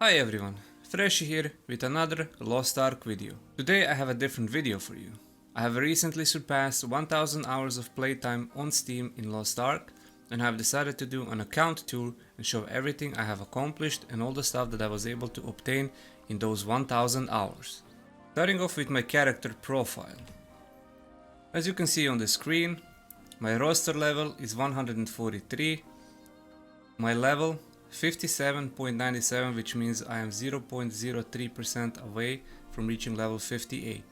Hi everyone, Fresh here with another Lost Ark video. Today I have a different video for you. I have recently surpassed 1000 hours of playtime on Steam in Lost Ark and have decided to do an account tour and show everything I have accomplished and all the stuff that I was able to obtain in those 1000 hours. Starting off with my character profile. As you can see on the screen, my roster level is 143, my level 57.97, which means I am 0.03% away from reaching level 58.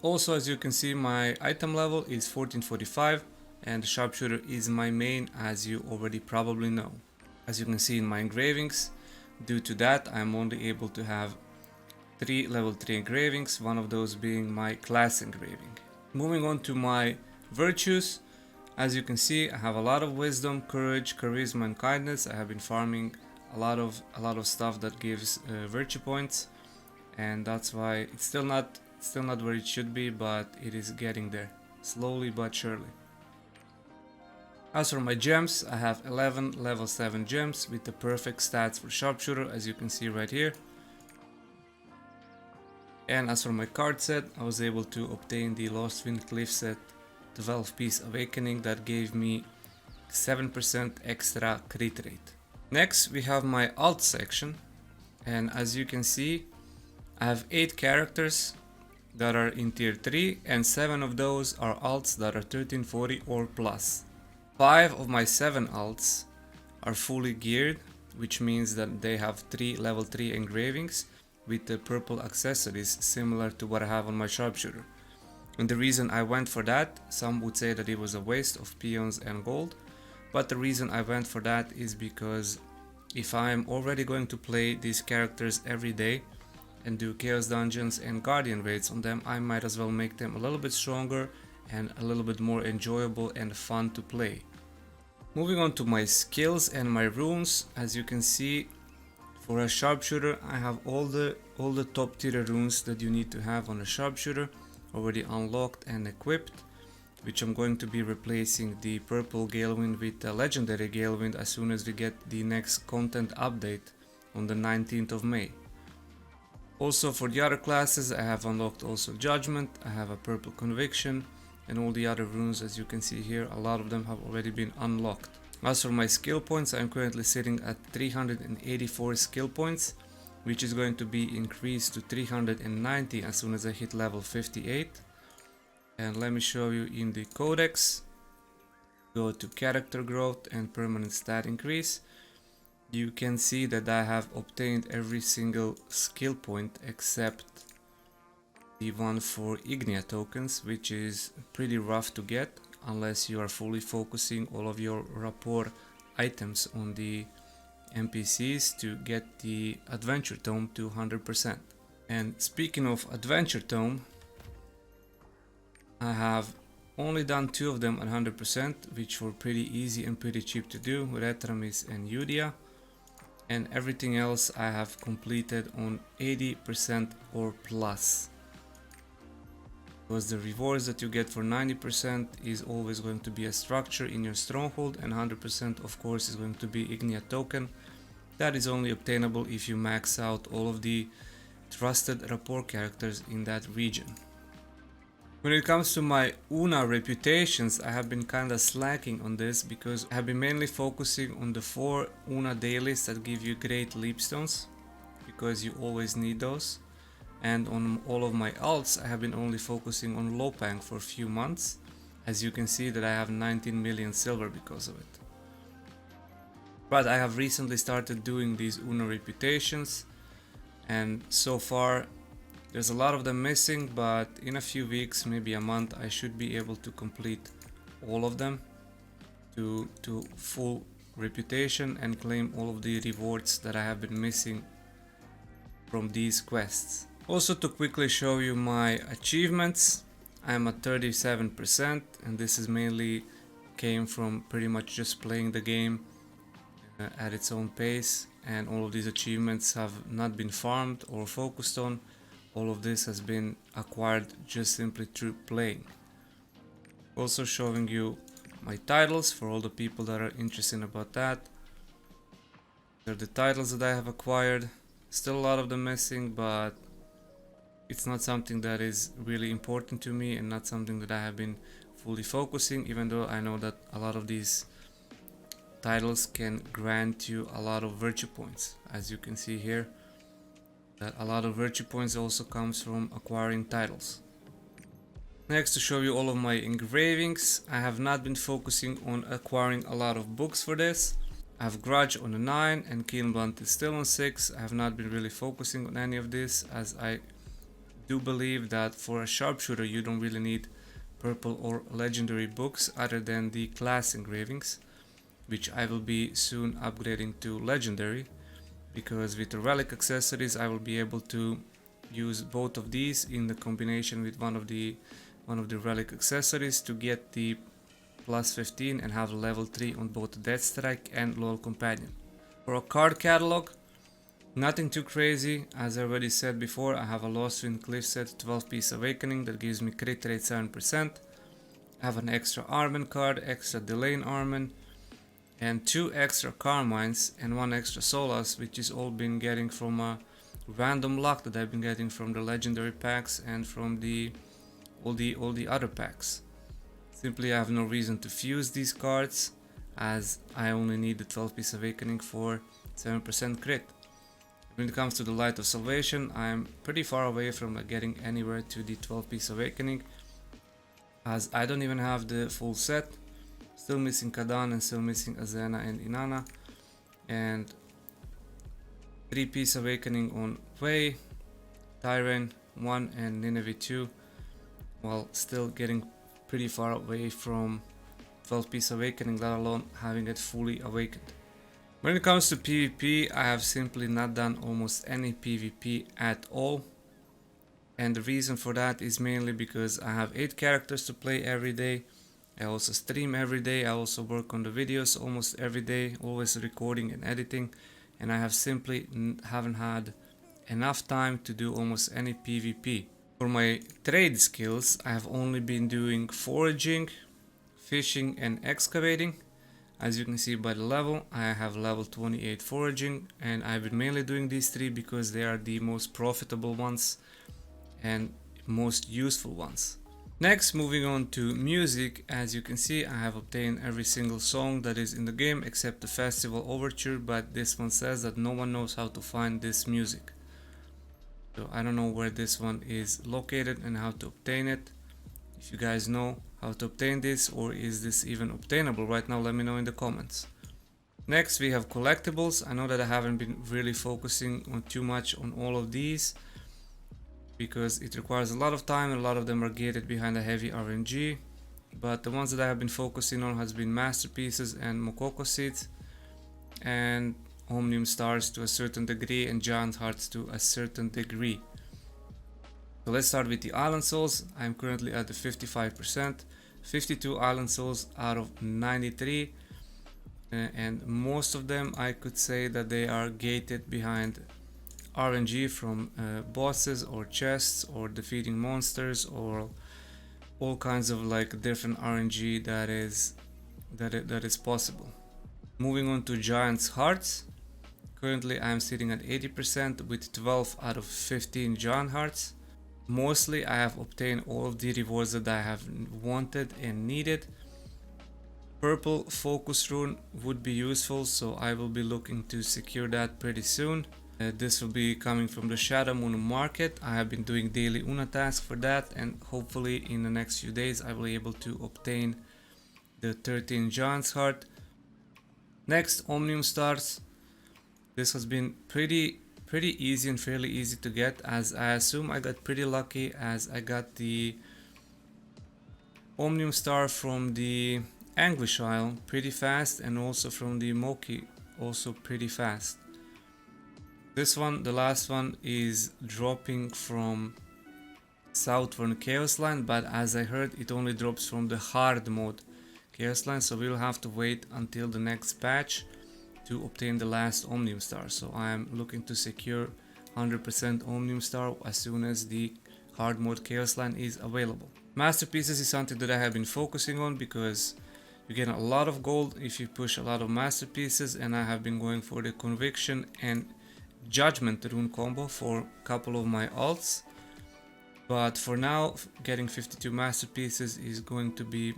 Also, as you can see, my item level is 1445 and the sharpshooter is my main, as you already probably know. As you can see in my engravings, due to that I am only able to have 3 level 3 engravings, one of those being my class engraving. Moving on to my virtues. As you can see, I have a lot of wisdom, courage, charisma and kindness. I have been farming a lot of stuff that gives virtue points, and that's why it's still not where it should be, but it is getting there, slowly but surely. As for my gems, I have 11 level 7 gems with the perfect stats for sharpshooter, as you can see right here. And as for my card set, I was able to obtain the Lost Wind Cliff set 12 piece awakening that gave me 7% extra crit rate. Next we have my alt section, and as you can see I have 8 characters that are in tier 3 and 7 of those are alts that are 1340 or plus. 5 of my 7 alts are fully geared, which means that they have 3 level 3 engravings with the purple accessories similar to what I have on my sharpshooter. And the reason I went for that, some would say that it was a waste of peons and gold, but the reason I went for that is because if I'm already going to play these characters every day and do chaos dungeons and guardian raids on them, I might as well make them a little bit stronger and a little bit more enjoyable and fun to play. Moving on to my skills and my runes, as you can see, for a sharpshooter I have all the top tier runes that you need to have on a sharpshooter already unlocked and equipped, which I'm going to be replacing the purple Galewind with the legendary Galewind as soon as we get the next content update on the 19th of May. Also for the other classes I have unlocked also Judgment, I have a purple Conviction, and all the other runes, as you can see here, a lot of them have already been unlocked. As for my skill points, I am currently sitting at 384 skill points, which is going to be increased to 390 as soon as I hit level 58. And let me show you in the codex. Go to character growth and permanent stat increase. You can see that I have obtained every single skill point except the one for Ignia tokens, which is pretty rough to get unless you are fully focusing all of your rapport items on the NPCs to get the adventure tome to 100%. And speaking of adventure tome, I have only done 2 of them at 100%, which were pretty easy and pretty cheap to do, Retramis and Yudia, and everything else I have completed on 80% or plus. Because the rewards that you get for 90% is always going to be a structure in your stronghold, and 100% of course is going to be Ignia token. That is only obtainable if you max out all of the trusted rapport characters in that region. When it comes to my Una reputations, I have been kinda slacking on this because I have been mainly focusing on the 4 Una dailies that give you great leapstones, because you always need those. And on all of my alts I have been only focusing on Lopang for a few months. As you can see that I have 19 million silver because of it. But I have recently started doing these Una reputations, and so far there's a lot of them missing, but in a few weeks, maybe a month, I should be able to complete all of them to full reputation and claim all of the rewards that I have been missing from these quests. Also, to quickly show you my achievements, I am at 37%, and this is mainly came from pretty much just playing the game at its own pace, and all of these achievements have not been farmed or focused on. All of this has been acquired just simply through playing. Also showing you my titles for all the people that are interested about that. They're the titles that I have acquired. Still a lot of them missing, but it's not something that is really important to me and not something that I have been fully focusing, even though I know that a lot of these titles can grant you a lot of virtue points. As you can see here, that a lot of virtue points also comes from acquiring titles. Next, to show you all of my engravings, I have not been focusing on acquiring a lot of books for this. I have Grudge on a 9 and Keen Blunt is still on 6. I have not been really focusing on any of this, as I do believe that for a sharpshooter you don't really need purple or legendary books other than the class engravings, which I will be soon upgrading to legendary, because with the relic accessories I will be able to use both of these in the combination with one of the relic accessories to get the plus 15 and have level 3 on both Death Strike and Loyal Companion. For a card catalog, nothing too crazy. As I already said before, I have a Lost Wind Cliff set 12 piece awakening that gives me crit rate 7%. I have an extra Armen card, extra Delane Armen, and 2 extra Carmines and 1 extra Solas, which is all been getting from a random luck that I've been getting from the legendary packs and from all the other packs. Simply I have no reason to fuse these cards, as I only need the 12 piece awakening for 7% crit. When it comes to the Light of Salvation, I'm pretty far away from getting anywhere to the 12 piece awakening, as I don't even have the full set. Still missing Kadan and still missing Azena and Inanna, and 3 piece awakening on Wei, Tyren 1 and Nineveh 2, while still getting pretty far away from 12 piece awakening, let alone having it fully awakened. When it comes to PvP, I have simply not done almost any PvP at all, and the reason for that is mainly because I have 8 characters to play every day. I also stream every day, I also work on the videos almost every day, always recording and editing, and I have simply haven't had enough time to do almost any PvP. For my trade skills, I have only been doing foraging, fishing and excavating. As you can see by the level, I have level 28 foraging, and I've been mainly doing these 3 because they are the most profitable ones and most useful ones. Next, moving on to music, as you can see I have obtained every single song that is in the game except the festival overture, but this one says that no one knows how to find this music. So I don't know where this one is located and how to obtain it. If you guys know how to obtain this, or is this even obtainable right now, let me know in the comments. Next we have collectibles. I know that I haven't been really focusing on too much on all of these, because it requires a lot of time and a lot of them are gated behind a heavy RNG. But the ones that I have been focusing on has been masterpieces and Mokoko seeds, and Omnium Stars to a certain degree, and Giant Hearts to a certain degree. So let's start with the Island Souls. I'm currently at the 55%, 52 Island Souls out of 93, and most of them I could say that they are gated behind RNG from bosses or chests or defeating monsters or all kinds of different RNG that is possible. Moving on to Giant's Hearts. Currently I am sitting at 80% with 12 out of 15 Giant Hearts. Mostly I have obtained all of the rewards that I have wanted and needed. Purple Focus Rune would be useful, so I will be looking to secure that pretty soon. This will be coming from the Shadow Moon Market. I have been doing daily Una task for that, and hopefully in the next few days I will be able to obtain the 13 Giant's Heart. Next, Omnium Stars. This has been pretty easy and fairly easy to get, as I assume I got pretty lucky, as I got the Omnium Star from the Anguish Isle pretty fast, and also from the Moki also pretty fast. This one, the last one, is dropping from Southern Chaos Line, but as I heard it only drops from the hard mode Chaos Line, so we'll have to wait until the next patch to obtain the last Omnium Star. So I am looking to secure 100% Omnium Star as soon as the hard mode Chaos Line is available. Masterpieces is something that I have been focusing on, because you get a lot of gold if you push a lot of masterpieces, and I have been going for the conviction and Judgment rune combo for a couple of my alts. But for now, getting 52 masterpieces is going to be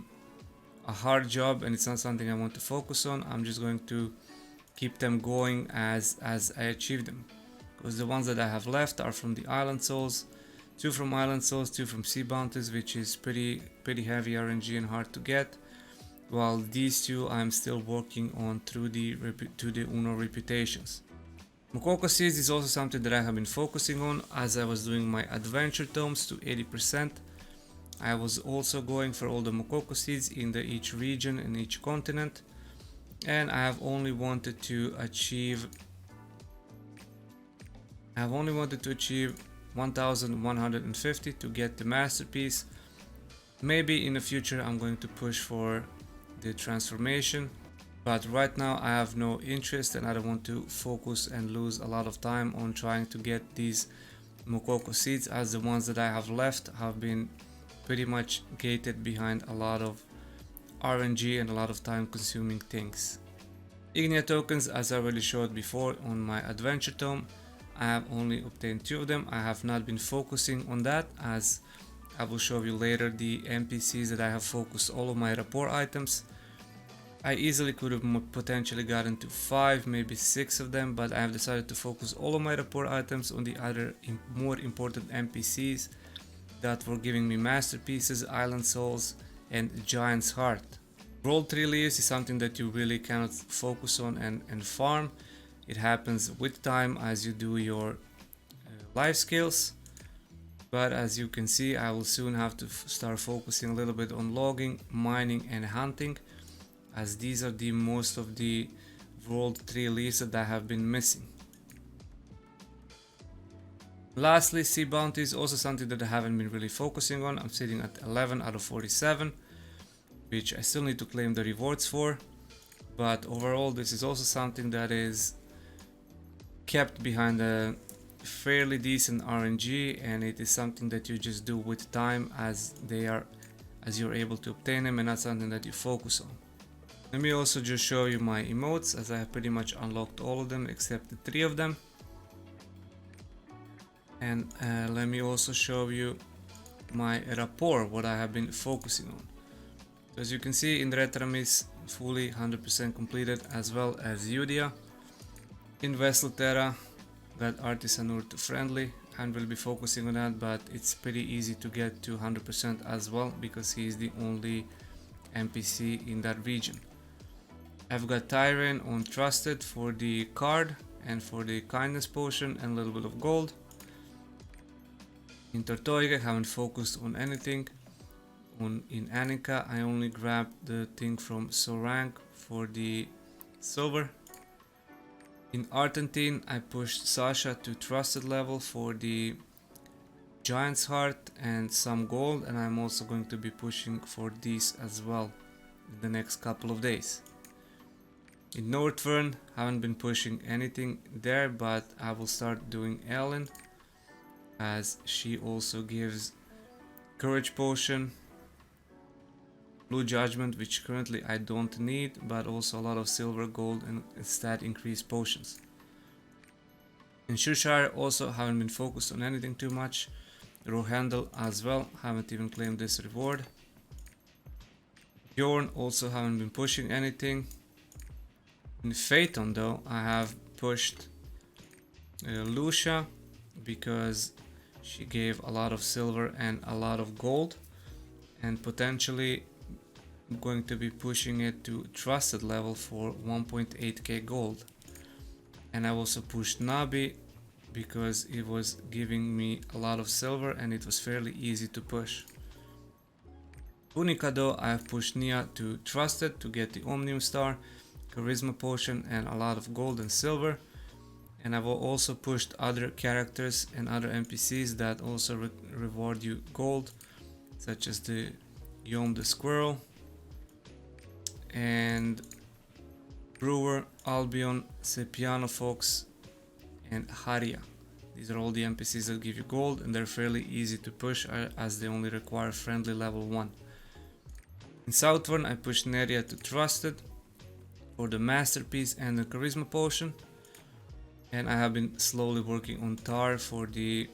a hard job, and it's not something I want to focus on. I'm just going to keep them going as I achieve them, because the ones that I have left are from the island souls, 2 from island souls, 2 from sea bounties, which is pretty heavy RNG and hard to get, while these 2 I'm still working on through the Uno reputations. Mokoko seeds is also something that I have been focusing on as I was doing my adventure tomes to 80%. I was also going for all the Mokoko seeds in each region and each continent, and I have only wanted to achieve 1150 to get the masterpiece. Maybe in the future I'm going to push for the transformation, but right now I have no interest and I don't want to focus and lose a lot of time on trying to get these Mokoko seeds, as the ones that I have left have been pretty much gated behind a lot of RNG and a lot of time consuming things. Ignia tokens, as I already showed before on my adventure tome, I have only obtained 2 of them. I have not been focusing on that, as I will show you later the NPCs that I have focused all of my rapport items. I easily could have potentially gotten to 5, maybe 6 of them, but I have decided to focus all of my rapport items on the other more important NPCs that were giving me masterpieces, island souls, and giant's heart. Roll 3 leaves is something that you really cannot focus on and farm. It happens with time as you do your life skills, but as you can see, I will soon have to start focusing a little bit on logging, mining, and hunting, as these are the most of the rolled 3 leaves that I have been missing. Lastly, sea bounty is also something that I haven't been really focusing on. I'm sitting at 11 out of 47, which I still need to claim the rewards for, but overall this is also something that is kept behind a fairly decent RNG, and it is something that you just do with time as you're able to obtain them, and not something that you focus on. Let me also just show you my emotes, as I have pretty much unlocked all of them except the 3 of them. And let me also show you my rapport, what I have been focusing on. As you can see, in Retramis, fully 100% completed, as well as Yudia. In Vessel Terra, got Artisanur to friendly, and will be focusing on that, but it's pretty easy to get to 100% as well, because he is the only NPC in that region. I've got Tyrion on Trusted for the card and for the kindness potion and a little bit of gold. In Tortoiga, I haven't focused on anything. In Annika, I only grabbed the thing from Sorang for the silver. In Argentine, I pushed Sasha to trusted level for the giant's heart and some gold, and I'm also going to be pushing for these as well in the next couple of days. In Northern, haven't been pushing anything there, but I will start doing Ellen, as she also gives courage potion, blue judgment, which currently I don't need, but also a lot of silver, gold, and stat increase potions. In Shusshire also haven't been focused on anything too much. Rohandel as well, haven't even claimed this reward. Bjorn also haven't been pushing anything. In Phaeton though, I have pushed Lucia, because she gave a lot of silver and a lot of gold, and potentially I'm going to be pushing it to trusted level for 1.8k gold. And I also pushed Nabi because it was giving me a lot of silver and it was fairly easy to push. Unica though, I have pushed Nia to trusted to get the Omnium Star, charisma potion, and a lot of gold and silver. And I've also pushed other characters and other NPCs that also reward you gold, such as the Yom the Squirrel, and Brewer, Albion, Sepiano Fox, and Haria. These are all the NPCs that give you gold, and they're fairly easy to push as they only require friendly level 1. In Southern, I pushed Neria to trusted for the masterpiece and the charisma potion. And I have been slowly working on tar for the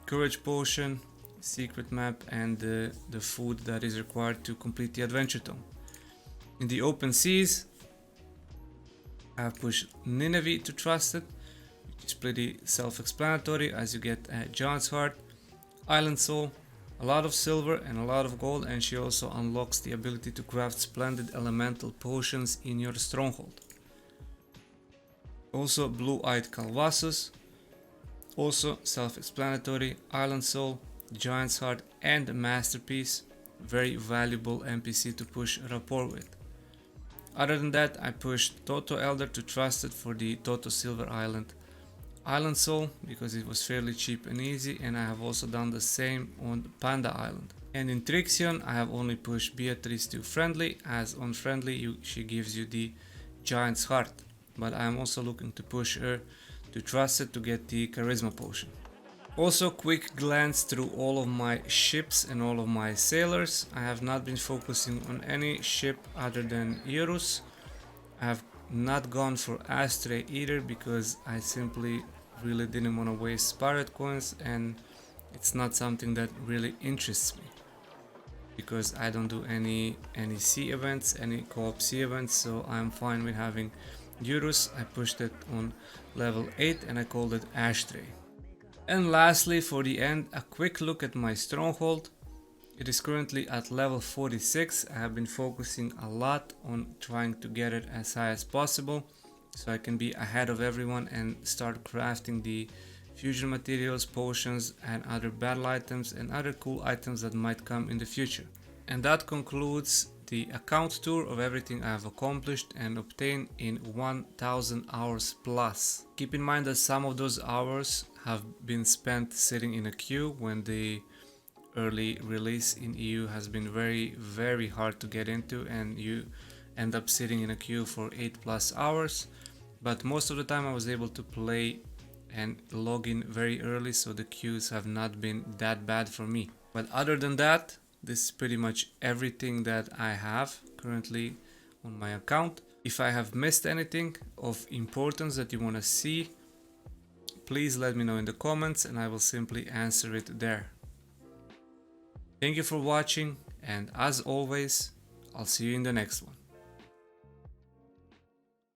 courage potion, secret map, and the food that is required to complete the adventure tome. In the open seas, I have pushed Nineveh to trusted, which is pretty self-explanatory, as you get a giant's heart, island soul, a lot of silver and a lot of gold, and she also unlocks the ability to craft splendid elemental potions in your stronghold. Also blue-eyed Calvasus, also self-explanatory, island soul, giant's heart, and a masterpiece, very valuable NPC to push rapport with. Other than that, I pushed Toto Elder to trusted for the Toto Silver Island Island Soul because it was fairly cheap and easy, and I have also done the same on Panda Island. And in Trixion, I have only pushed Beatrice to friendly, as on friendly she gives you the giant's heart, but I am also looking to push her to trusted to get the charisma potion. Also, quick glance through all of my ships and all of my sailors. I have not been focusing on any ship other than Eurus. I have not gone for Astray either because I simply really didn't want to waste pirate coins, and it's not something that really interests me because I don't do any sea events, any co-op sea events, so I'm fine with having Eurus. I pushed it on level 8 and I called it Ashtray. And lastly, for the end, a quick look at my stronghold. It is currently at level 46. I have been focusing a lot on trying to get it as high as possible so I can be ahead of everyone and start crafting the fusion materials, potions, and other battle items and other cool items that might come in the future. And that concludes the account tour of everything I have accomplished and obtained in 1000 hours plus. Keep in mind that some of those hours have been spent sitting in a queue when the early release in EU has been very hard to get into, and you end up sitting in a queue for 8+ hours. But most of the time I was able to play and log in very early, so the queues have not been that bad for me. But other than that, this is pretty much everything that I have currently on my account. If I have missed anything of importance that you want to see, please let me know in the comments and I will simply answer it there. Thank you for watching, and as always, I'll see you in the next one.